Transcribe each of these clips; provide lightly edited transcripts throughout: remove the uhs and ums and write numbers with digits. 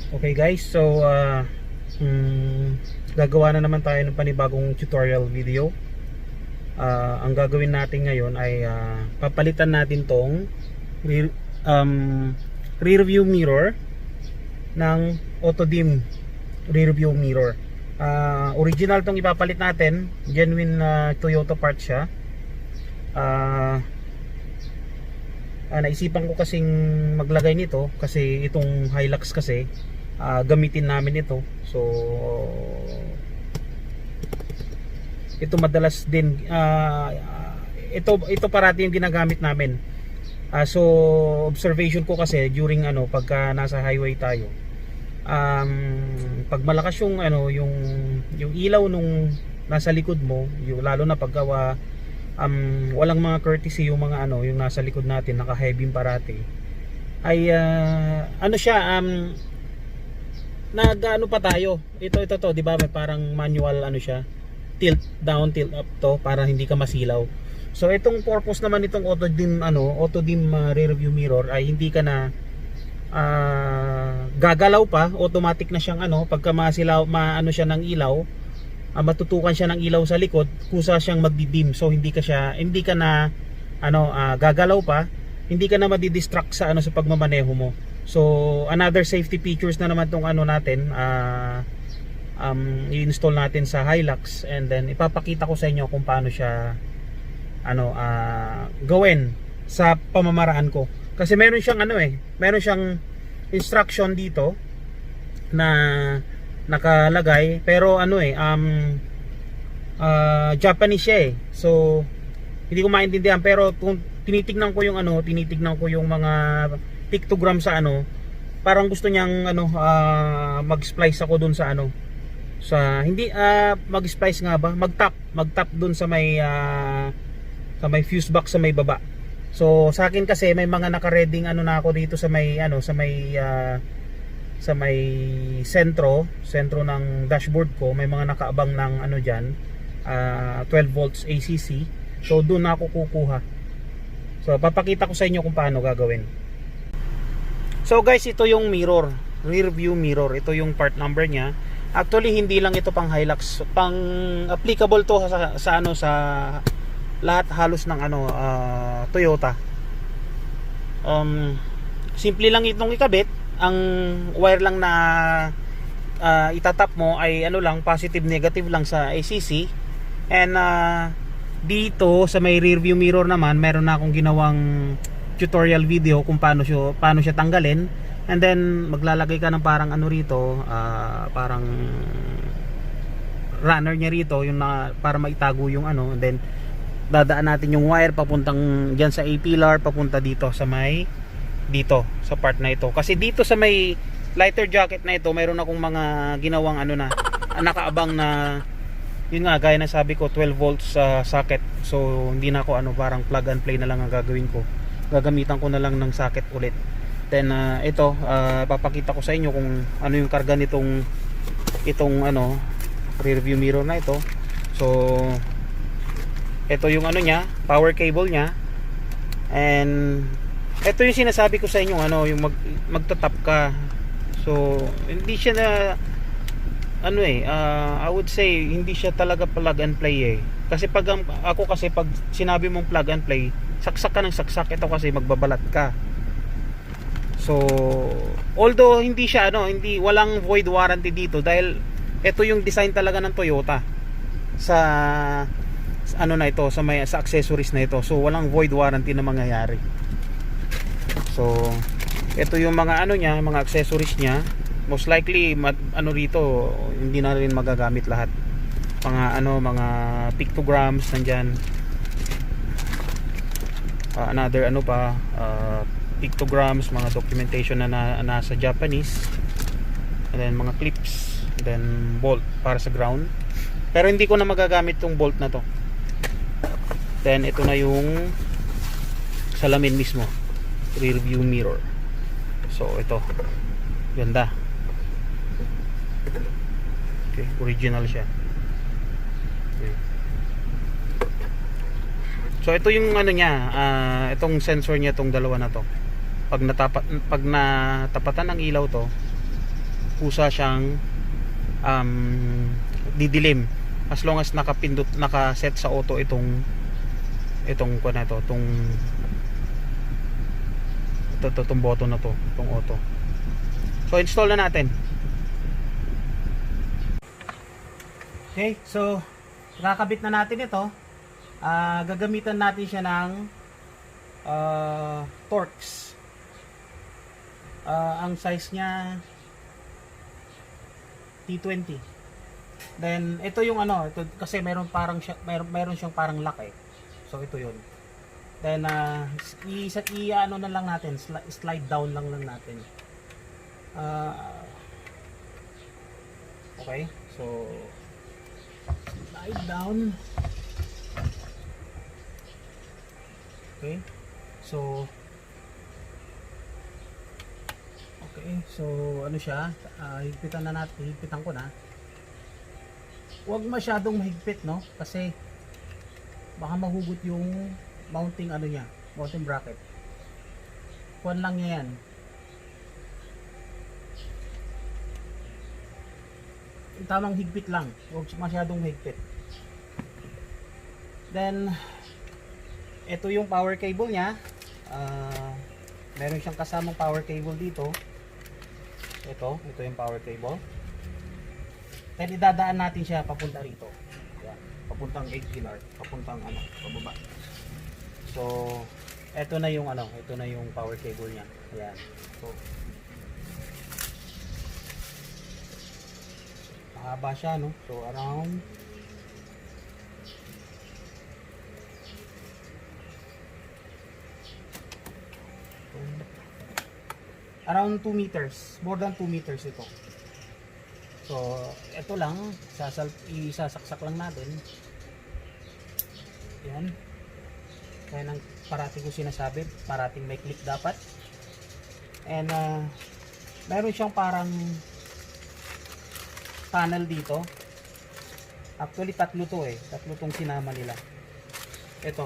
Okay guys, so gagawa na naman tayo ng panibagong tutorial video. Ang gagawin natin ngayon ay papalitan natin tong rear view mirror ng auto dim rear view mirror. Original tong ipapalit natin, genuine Toyota part siya. Naisipan ko kasing maglagay nito kasi itong Hilux kasi gamitin namin ito. So ito madalas din ito parati yung ginagamit namin. So observation ko kasi during pagka nasa highway tayo, pag malakas yung yung ilaw nung nasa likod mo, yung lalo na pagka walang mga courtesy yung mga yung nasa likod natin, naka-heavy parati, ay siya nag-ano pa tayo. Ito to, 'di ba? May parang manual siya. Tilt down, tilt up to para hindi ka masilaw. So itong purpose naman nitong auto dim rear view mirror ay hindi ka na gagalaw pa, automatic na siyang pagka masilaw, siya ng ilaw, matutukan siya ng ilaw sa likod, kusa siyang magdidim. So hindi ka na gagalaw pa, hindi ka na madidistract sa sa pagmamaneho mo. So another safety features na naman tong natin, i-install natin sa Hilux, and then ipapakita ko sa inyo kung paano siya gawin sa pamamaraan ko. Kasi meron siyang meron siyang instruction dito na nakalagay, pero Japanese siya so hindi ko maintindihan. Pero kung tinitignan ko yung mga pictogram sa parang gusto niyang mag-splice ako dun sa sa hindi mag-splice nga ba, mag-tap dun sa may fuse box sa may baba. So sa akin kasi may mga naka-reading na ako dito sa may sa may sentro ng dashboard ko. May mga nakaabang ng diyan, 12 volts ACC. So doon ako kukuha. So papakita ko sa inyo kung paano gagawin. So guys, ito yung mirror, rear view mirror. Ito yung part number niya. Actually hindi lang ito pang Hilux, pang applicable to sa lahat halos ng Toyota. Simple lang itong ikabit. Ang wire lang na itatap mo ay lang, positive negative lang sa ACC. And dito sa may rear view mirror naman, meron na akong ginawang tutorial video kung paano siya tanggalin. And then maglalagay ka ng parang rito, parang runner niya rito, yung para maitago yung and then dadaan natin yung wire papuntang diyan sa A-pillar, papunta dito sa sa part na ito. Kasi dito sa may lighter jacket na ito, mayroon akong mga ginawang nakaabang na, yun nga, gaya na sabi ko, 12 volts socket. So hindi na ako parang plug and play na lang ang gagawin ko. Gagamitan ko na lang ng socket ulit. Then ito, papakita ko sa inyo kung ano yung karga itong rear view mirror na ito. So ito yung niya, power cable niya. And ito yung sinasabi ko sa inyo, yung magtatap ka. So hindi siya na I would say hindi siya talaga plug and play Kasi pag sinabi mong plug and play, saksak ka ng saksak. Ito kasi magbabalat ka. So although hindi siya walang void warranty dito, dahil ito yung design talaga ng Toyota sa na ito, sa accessories na ito. So walang void warranty na mangyayari. So ito yung mga niya, mga accessories niya. Most likely rito hindi na rin magagamit lahat. Mga pictograms nandyan. Another pictograms, mga documentation na nasa Japanese. And then mga clips, then bolt para sa ground. Pero hindi ko na magagamit tong bolt na to. Then ito na yung salamin mismo, rear view mirror. So ito, ganda. Okay, original siya. Okay. So ito yung niya, itong sensor niya, itong dalawa na to. Pag natapatan ng ilaw to, kusa siyang didilim as long as nakaset sa auto itong ko na to, itong button na to, itong auto. So install na natin. Okay, so kakabit na natin ito. Gagamitan natin siya ng Torx. Ang size niya T20. Then ito yung ito kasi meron siyang parang lock eh. So ito 'yun. Then ano na lang natin, slide down lang natin. Okay. So slide down. Okay. So ano siya, higpitan ko na. Huwag masyadong mahigpit, no? Kasi baka mahugot yung mounting mounting bracket. Kuwan lang yan. Tamang higpit lang, huwag masyadong mahigpit. Then ito yung power cable niya. Meron siyang kasamang power cable dito. Ito yung power cable. Then idadaan natin siya papunta rito. Yan, papuntang 8 killer, papuntang pababa. So, ito na yung power cable niya. Ayan. So, mahaba siya, no? So, around 2 meters, more than 2 meters ito. So, ito lang, isasaksak lang natin. Yan. Kaya nang parating ko sinasabi, parating may click dapat. And meron siyang parang panel dito. Actually tatlo tong sinama nila. Ito,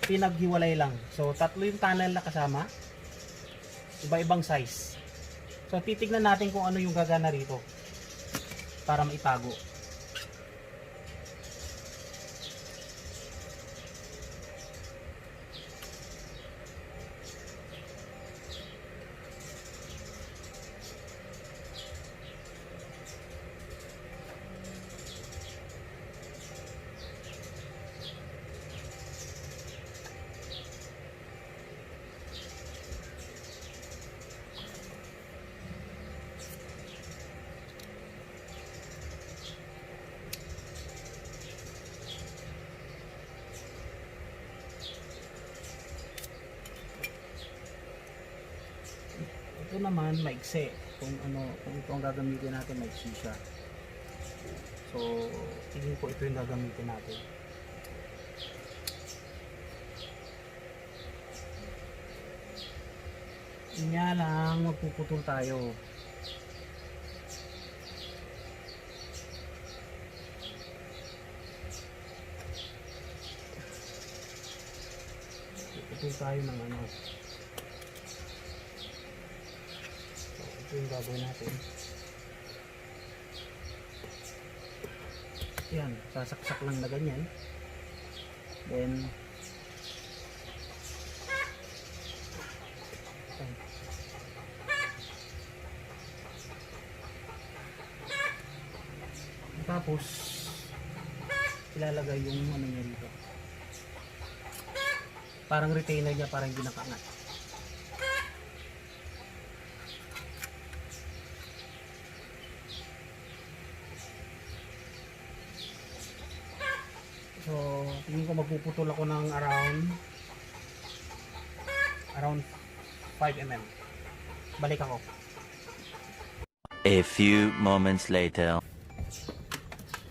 pinaghiwalay lang. So tatlo yung panel na kasama, iba-ibang size. So titignan natin kung ano yung gagana rito para maitago. Ito naman maigsi, kung ito ang gagamitin natin, maigsi siya. So tingin ko ito yung gagamitin natin. Kanya lang magpuputol tayo. Puputol tayo ng ito yung gagawin natin. Yan, sasaksak lang na ganyan. Then tapos ilalagay yung niya dito. Parang retainer niya, parang hindi nakaangat. So, tingin ko magpuputol ako ng around 5 mm. Balik ako. A few moments later.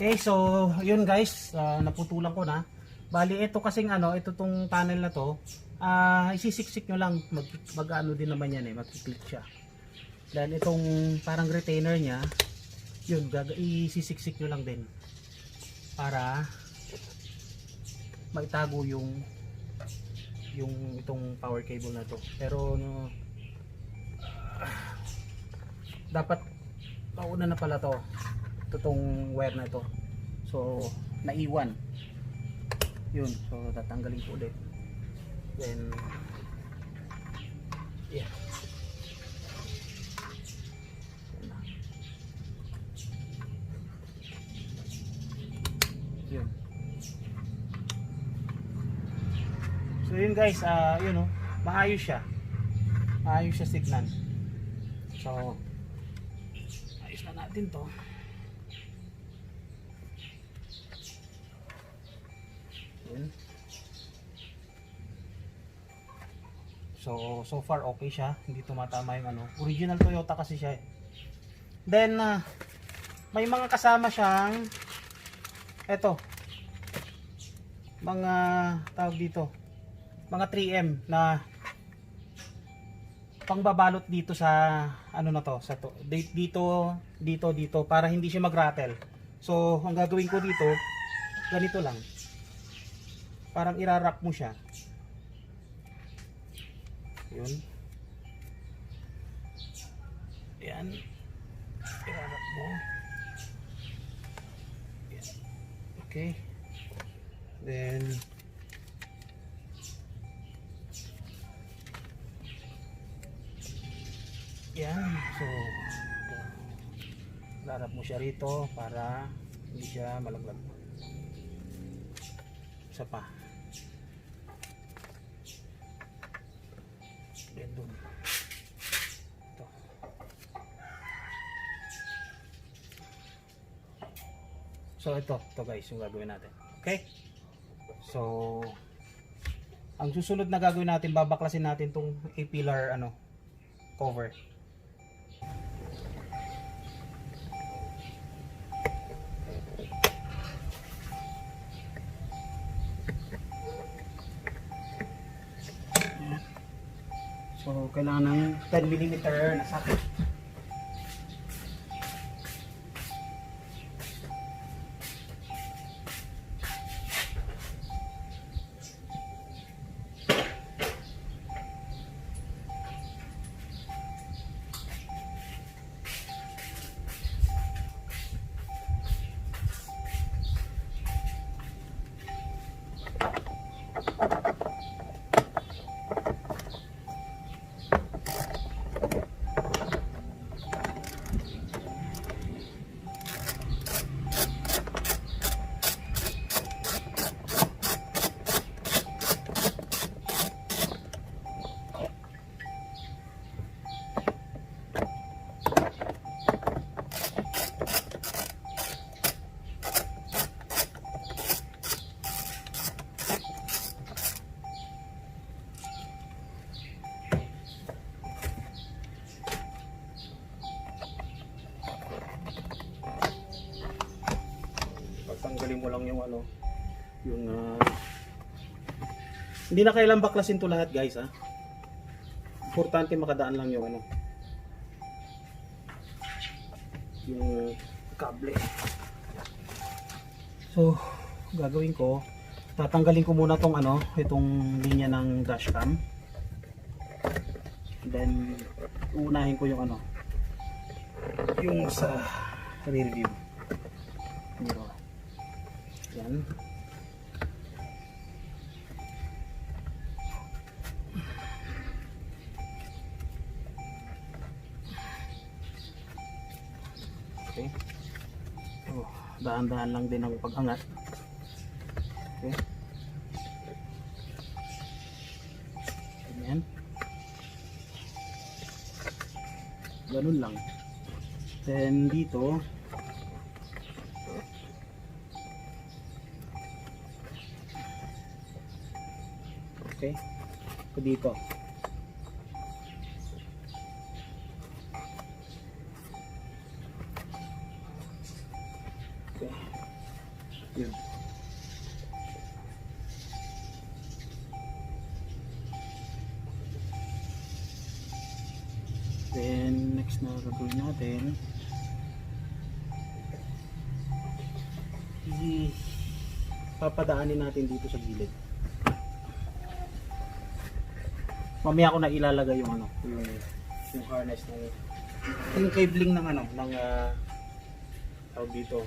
Okay, so yun guys, naputulan ko na. Bali ito kasing ito tong panel na to, isisiksik nyo lang, din naman yan magki-click siya. Then itong parang retainer niya, yun, isisiksik nyo lang din para maitago yung itong power cable na to. Pero dapat mauna na pala to. Itong wire na ito. So, naiwan. Yun. So, tatanggalin ko ulit. Then, yeah. Yun. So, yun guys. Yun oh. Maayos siya. Maayos siya tignan. So, ayos na natin to. Yun. So far okay siya, hindi tumatama yung ano. Original Toyota kasi siya. Then may mga kasama siyang eto. Mga tawag dito. Mga 3M na pangbabalot dito sa ano na to, sa to, dito para hindi siya mag-rattle. So ang gagawin ko dito, ganito lang. Parang irarap mo siya. Yun. Yan. Irarap mo. Yan. Okay. Then yan. So irarap mo siya rito para hindi siya malaglag. Isa pa. Yan dun. Ito. So ito guys yung gagawin natin. Okay? So ang susunod na gagawin natin, babaklasin natin tong A-pillar ano, cover. So, kailangan ng 10mm na socket. Tanggalin mo lang yung ano, yung hindi na kailangan baklasin to lahat guys ha. Importante makadaan lang yung ano, yung kable. So gagawin ko, tatanggalin ko muna tong ano, itong linya ng dashcam. Then uunahin ko yung ano, yung sa rear view mirror. Yan. Okay. So, dahan-dahan lang din ang pag-angat. Okay. Ganyan. Ganun lang. Then dito okay, ito dito. Okay. Yun. Then next na gagawin natin, papadaanin natin dito sa gilid. Mamaya ko na ilalagay yung ano, yung harness ng yung cabling ng ano, ng tawag dito,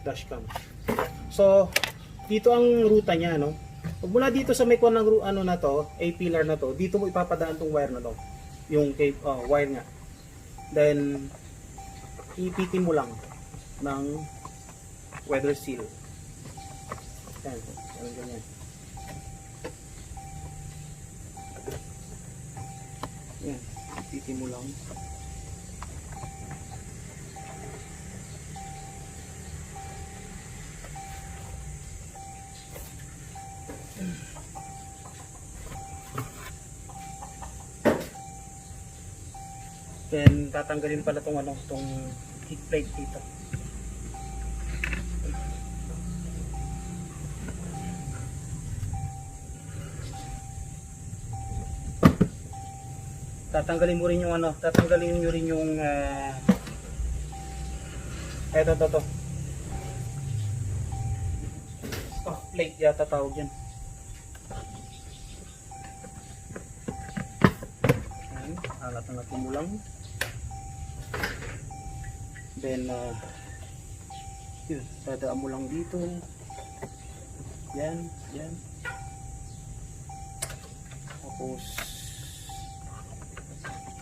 dashcam. So dito ang ruta niya, no. Pag mula dito sa may kuwan ng ano na to, A-pillar na to, dito mo ipapadaan tong wire na to, yung wire nga. Then ipitin mo lang ng weather seal. Yan, ganyan. Yan, ipitin mo lang. Then tatanggalin pala tong ano, tong heat plate dito. Tatanggalin mo rin yung ano, tatanggalin niyo rin yung to. Stock plate yata tawag yan. Angat-angatin mo lang. Then yun, dadaan mo lang dito. Yan, yan. Tapos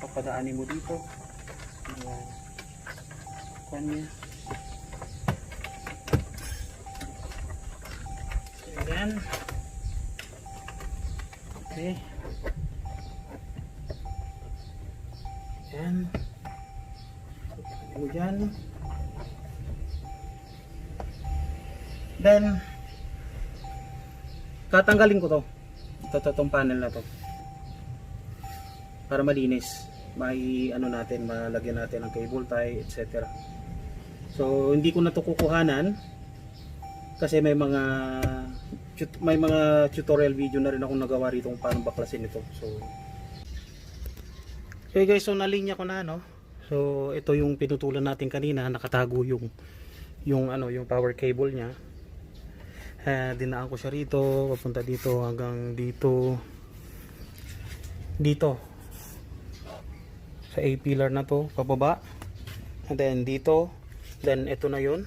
papadaanin mo dito. Yan. Kanya. Yan. Okay. Yan. Yan. Then tatanggalin ko to. Itong panel na to. Para malinis. May ano natin, malagyan natin ng cable tie, etc. So hindi ko na to kukuhanan kasi may mga tutorial video na rin akong nagawa rito kung paano baklasin ito. So okay guys, so nalinya ko na, no. So ito yung pinutulan natin kanina, nakatago yung power cable niya. Dinaan ko siya rito, papunta dito hanggang dito sa A-pillar na to, pababa. And then dito, then ito na yun.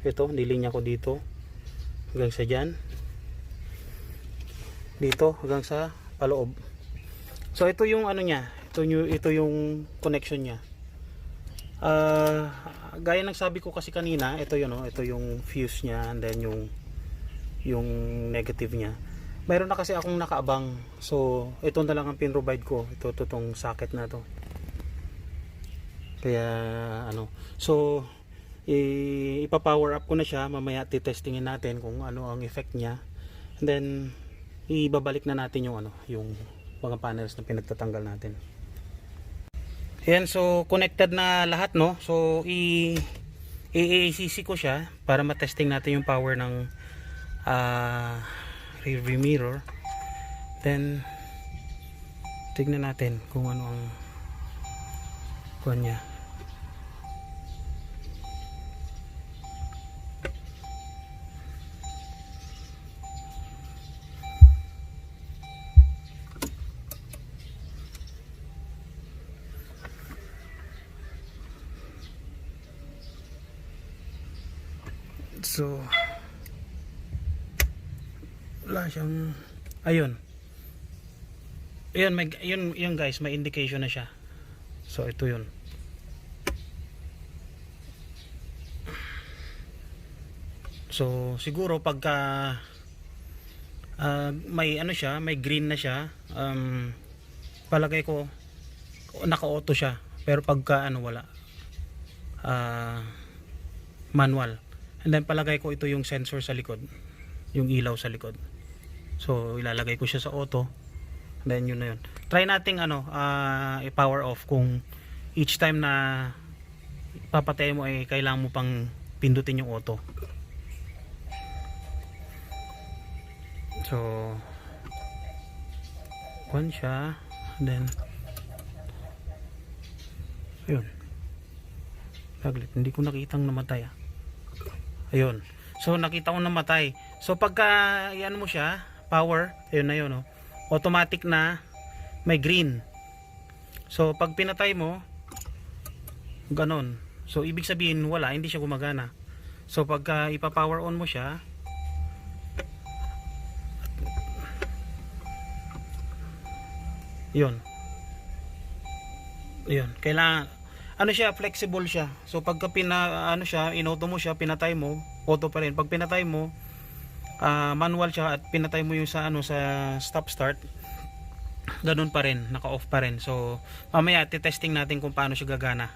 Ito, nilinya ko dito hanggang sa dyan. Dito hanggang sa paloob. So ito yung ano niya, ito yung connection niya. Gaya ng sabi ko kasi kanina, ito yun, ito yung fuse niya, and then yung negative niya. Mayroon na kasi akong nakaabang, so ito na lang ang pin-provide ko, itong socket na to. Kaya ano, so ipa-power up ko na siya, mamaya titestingin natin kung ano ang effect niya, and then ibabalik na natin yung mga panels na pinagtatanggal natin. Ayan, so connected na lahat, no. So i-ACC ko siya para matesting natin yung power ng rear view mirror. Then tignan natin kung ano ang kuwan niya. So wala siyang, ayun guys, may indication na siya. So ito yun. So siguro pagka may ano siya, may green na siya, palagay ko naka-auto siya. Pero pagka wala, manual. And then palagay ko ito yung sensor sa likod, yung ilaw sa likod. So ilalagay ko siya sa auto. Then yun na yun. Try nating i-power off kung each time na papatay mo ay kailangan mo pang pindutin yung auto. So kuwan siya, then ayun, saglit, hindi ko nakitang namatay. Ayun, so nakita ko namatay. So pagka yan mo siya, power, ayun na yun, automatic na may green. So pag pinatay mo, ganon. So ibig sabihin wala, hindi siya gumagana. So pagka ipa-power on mo siya, yun. Yun, kailangan ano siya, flexible siya. So pagka ano siya, inauto mo siya, pinatay mo, auto pa rin. Pag pinatay mo, manual siya at pinatay mo yung sa ano sa stop start, ganun pa rin, naka-off pa rin. So mamaya testing natin kung paano siya gagana.